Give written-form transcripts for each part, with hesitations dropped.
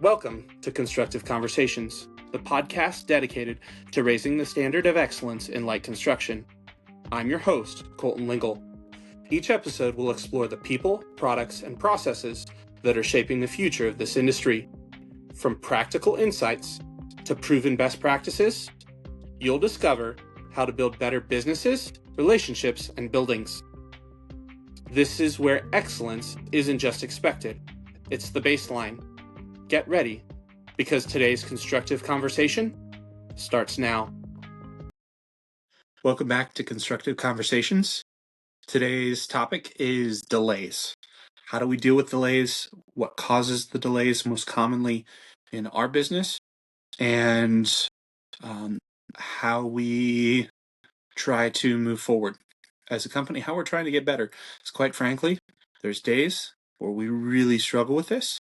Welcome to Constructive Conversations, the podcast dedicated to raising the standard of excellence in light construction. I'm your host, Colton Lingle. Each episode will explore the people, products, and processes that are shaping the future of this industry. From practical insights to proven best practices, you'll discover how to build better businesses, relationships, and buildings. This is where excellence isn't just expected, it's the baseline. Get ready, because today's constructive conversation starts now. Welcome back to Constructive Conversations. Today's topic is delays. How do we deal with delays? What causes the delays most commonly in our business? And how we try to move forward as a company, how we're trying to get better. Because quite frankly, there's days where we really struggle with this.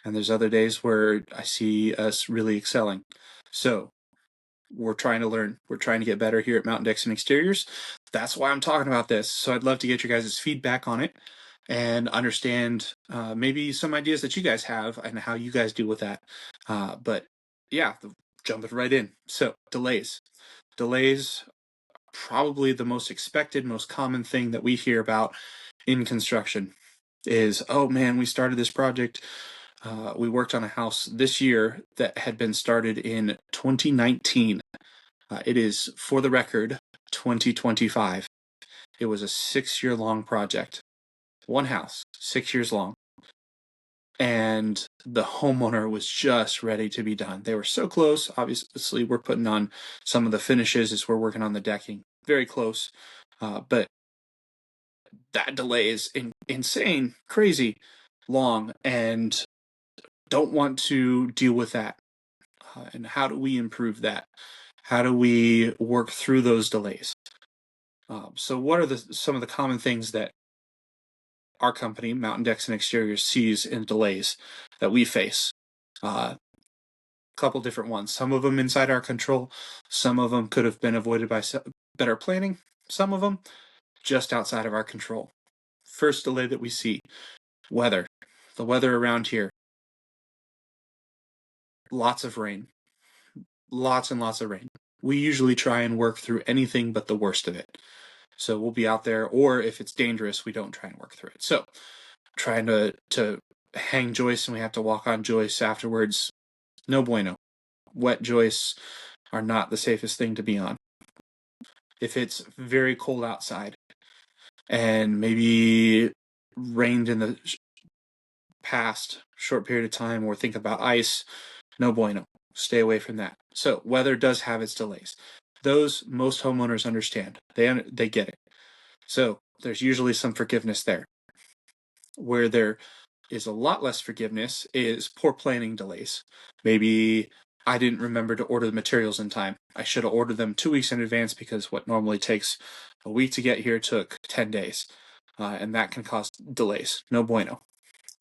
And there's other days where I see us really excelling. So we're trying to learn. We're trying to get better here at Mountain Dixon Exteriors. That's why I'm talking about this. So I'd love to get your guys' feedback on it and understand maybe some ideas that you guys have and how you guys deal with that. But yeah, jumping right in. So delays. Delays, probably the most expected, most common thing that we hear about in construction is, oh man, we started this project. We worked on a house this year that had been started in 2019. It is, for the record, 2025. It was a 6-year-long project. One house, 6 years long. And the homeowner was just ready to be done. They were so close. Obviously, we're putting on some of the finishes as we're working on the decking. Very close. But that delay is insane, crazy long, and don't want to deal with that. And how do we improve that? How do we work through those delays? So what are some of the common things that our company, Mountain Dixon Exteriors, sees in delays that we face? A couple different ones. Some of them inside our control. Some of them could have been avoided by better planning. Some of them just outside of our control. First delay that we see, weather. The weather around here. Lots of rain. Lots and lots of rain. We usually try and work through anything but the worst of it. So we'll be out there, or if it's dangerous, we don't try and work through it. So trying to hang joists and we have to walk on joists afterwards, no bueno. Wet joists are not the safest thing to be on. If it's very cold outside and maybe rained in the past short period of time, or think about ice, no bueno. Stay away from that. So weather does have its delays. Those most homeowners understand. They get it. So there's usually some forgiveness there. Where there is a lot less forgiveness is poor planning delays. Maybe I didn't remember to order the materials in time. I should have ordered them 2 weeks in advance because what normally takes a week to get here took 10 days. And that can cause delays. No bueno.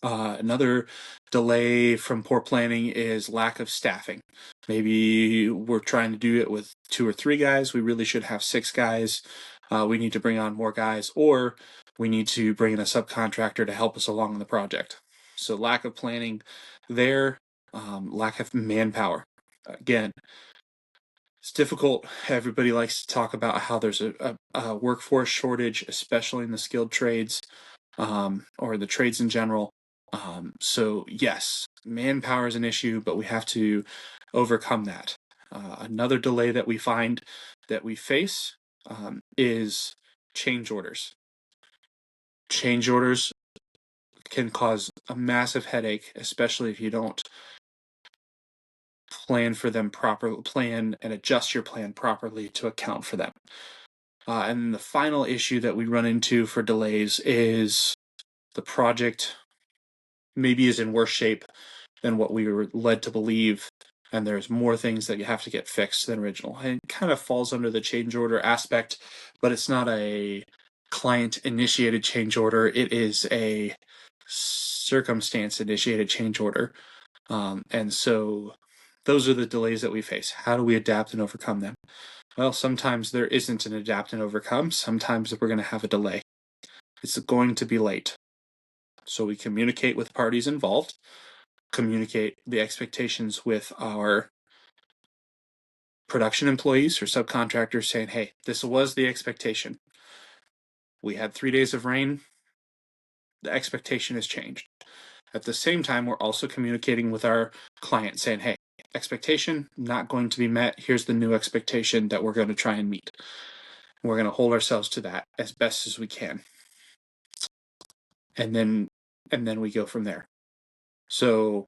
Another delay from poor planning is lack of staffing. Maybe we're trying to do it with 2 or 3 guys. We really should have 6 guys. We need to bring on more guys, or we need to bring in a subcontractor to help us along the project. So lack of planning there, lack of manpower. Again, it's difficult. Everybody likes to talk about how there's a workforce shortage, especially in the skilled trades, or the trades in general. So yes, manpower is an issue, but we have to overcome that. Another delay that we find that we face is change orders. Change orders can cause a massive headache, especially if you don't plan and adjust your plan properly to account for them. And the final issue that we run into for delays is the project maybe is in worse shape than what we were led to believe, and there's more things that you have to get fixed than original. And it kind of falls under the change order aspect, but it's not a client-initiated change order. It is a circumstance-initiated change order. And so those are the delays that we face. How do we adapt and overcome them? Well, sometimes there isn't an adapt and overcome. Sometimes we're going to have a delay. It's going to be late. So we communicate with parties involved, communicate the expectations with our production employees or subcontractors, saying, hey, this was the expectation. We had 3 days of rain. The expectation has changed. At the same time, we're also communicating with our client saying, hey, expectation not going to be met. Here's the new expectation that we're going to try and meet. We're going to hold ourselves to that as best as we can. And then we go from there. So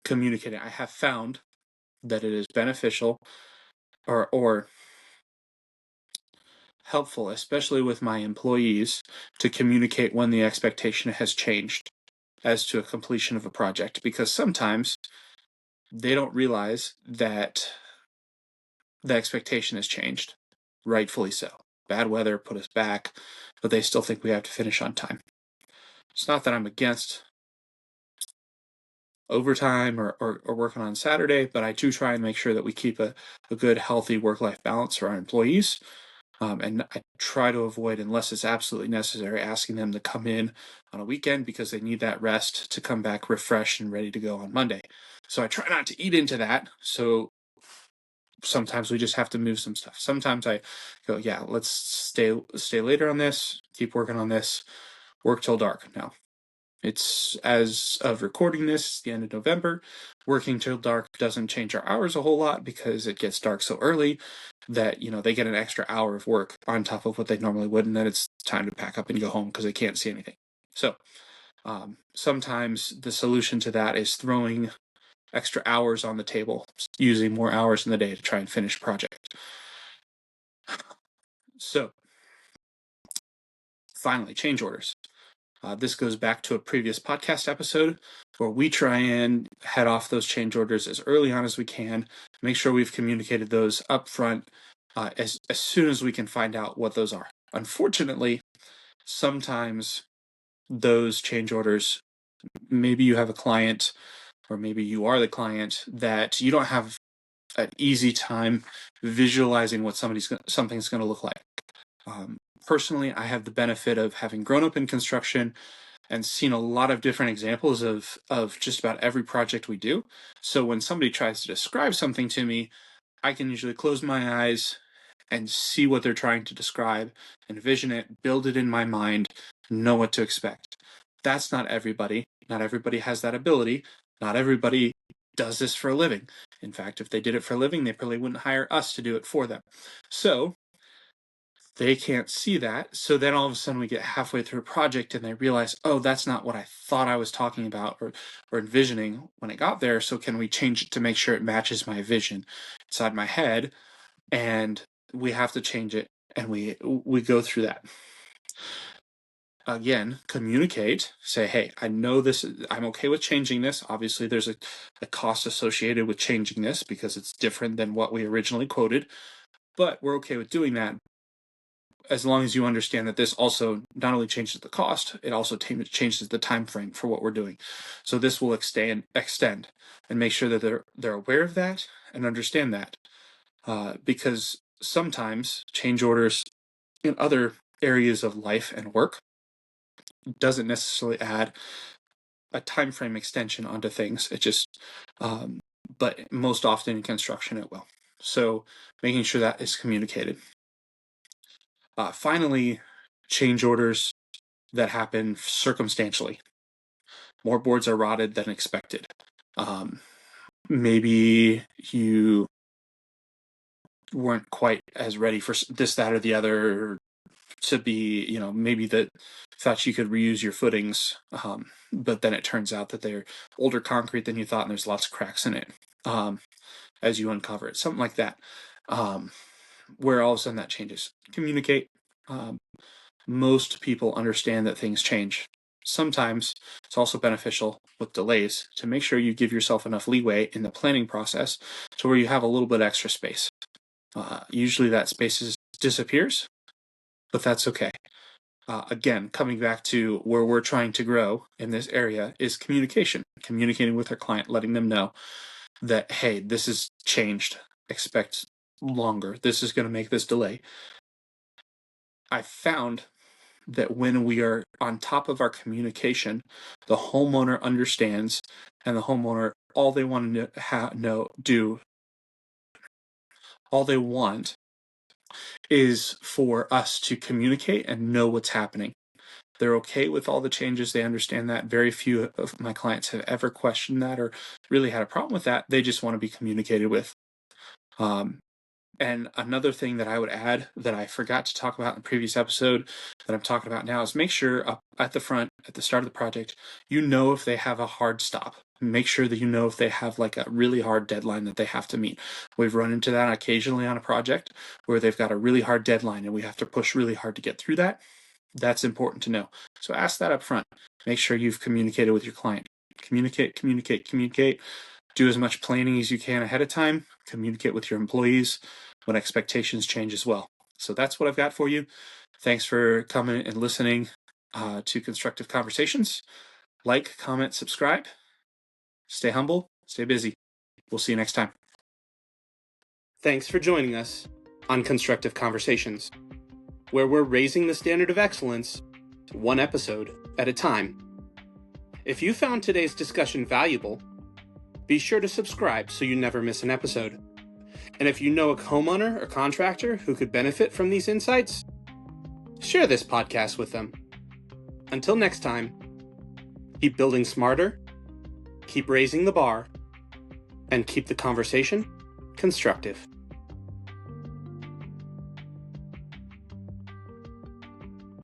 communicating, I have found that it is beneficial or helpful, especially with my employees, to communicate when the expectation has changed as to a completion of a project, because sometimes they don't realize that the expectation has changed, rightfully so. Bad weather put us back, but they still think we have to finish on time. It's not that I'm against overtime or working on Saturday, but I do try and make sure that we keep a good, healthy work-life balance for our employees. And I try to avoid, unless it's absolutely necessary, asking them to come in on a weekend because they need that rest to come back refreshed and ready to go on Monday. So I try not to eat into that. So sometimes we just have to move some stuff. Sometimes I go, yeah, let's stay later on this, keep working on this, work till dark. Now, it's, as of recording this, the end of November. Working till dark doesn't change our hours a whole lot because it gets dark so early that, they get an extra hour of work on top of what they normally would, and then it's time to pack up and go home because they can't see anything. So sometimes the solution to that is throwing extra hours on the table, using more hours in the day to try and finish project. So finally, change orders. This goes back to a previous podcast episode where we try and head off those change orders as early on as we can, make sure we've communicated those up front as soon as we can find out what those are. Unfortunately, sometimes those change orders, maybe you have a client or maybe you are the client that you don't have an easy time visualizing what something's going to look like. Personally, I have the benefit of having grown up in construction and seen a lot of different examples of just about every project we do. So when somebody tries to describe something to me, I can usually close my eyes and see what they're trying to describe, envision it, build it in my mind, know what to expect. That's not everybody. Not everybody has that ability. Not everybody does this for a living. In fact, if they did it for a living, they probably wouldn't hire us to do it for them. So they can't see that. So then all of a sudden we get halfway through a project and they realize, oh, that's not what I thought I was talking about or envisioning when I got there. So can we change it to make sure it matches my vision inside my head? And we have to change it, and we go through that. Again, communicate, say, hey, I know this, I'm okay with changing this. Obviously, there's a cost associated with changing this because it's different than what we originally quoted, but we're okay with doing that as long as you understand that this also not only changes the cost, it also changes the time frame for what we're doing. So this will extend and make sure that they're aware of that and understand that, because sometimes change orders in other areas of life and work doesn't necessarily add a time frame extension onto things. It just, but most often in construction it will. So making sure that is communicated. Finally, change orders that happen circumstantially. More boards are rotted than expected. Maybe you weren't quite as ready for this, that, or the other to be, maybe that thought you could reuse your footings, but then it turns out that they're older concrete than you thought and there's lots of cracks in it as you uncover it. Something like that, where all of a sudden that changes. Communicate. Most people understand that things change. Sometimes it's also beneficial with delays to make sure you give yourself enough leeway in the planning process to where you have a little bit extra space. Usually that space disappears, but that's okay. Again, coming back to where we're trying to grow in this area is communicating with our client, letting them know that, hey, this has changed. Expect longer. This is going to make this delay. I found that when we are on top of our communication, the homeowner understands, and the homeowner, all they want all they want is for us to communicate and know what's happening. They're okay with all the changes. They understand that. Very few of my clients have ever questioned that or really had a problem with that. They just want to be communicated with. And another thing that I would add that I forgot to talk about in the previous episode that I'm talking about now is make sure up at the front, at the start of the project, you know if they have a hard stop. Make sure that you know if they have like a really hard deadline that they have to meet. We've run into that occasionally on a project where they've got a really hard deadline and we have to push really hard to get through that. That's important to know. So ask that up front. Make sure you've communicated with your client. Communicate. Do as much planning as you can ahead of time. Communicate with your employees when expectations change as well. So that's what I've got for you. Thanks for coming and listening to Constructive Conversations. Like, comment, subscribe. Stay humble, stay busy. We'll see you next time. Thanks for joining us on Constructive Conversations, where we're raising the standard of excellence one episode at a time. If you found today's discussion valuable, be sure to subscribe so you never miss an episode. And if you know a homeowner or contractor who could benefit from these insights, share this podcast with them. Until next time, keep building smarter, keep raising the bar, and keep the conversation constructive.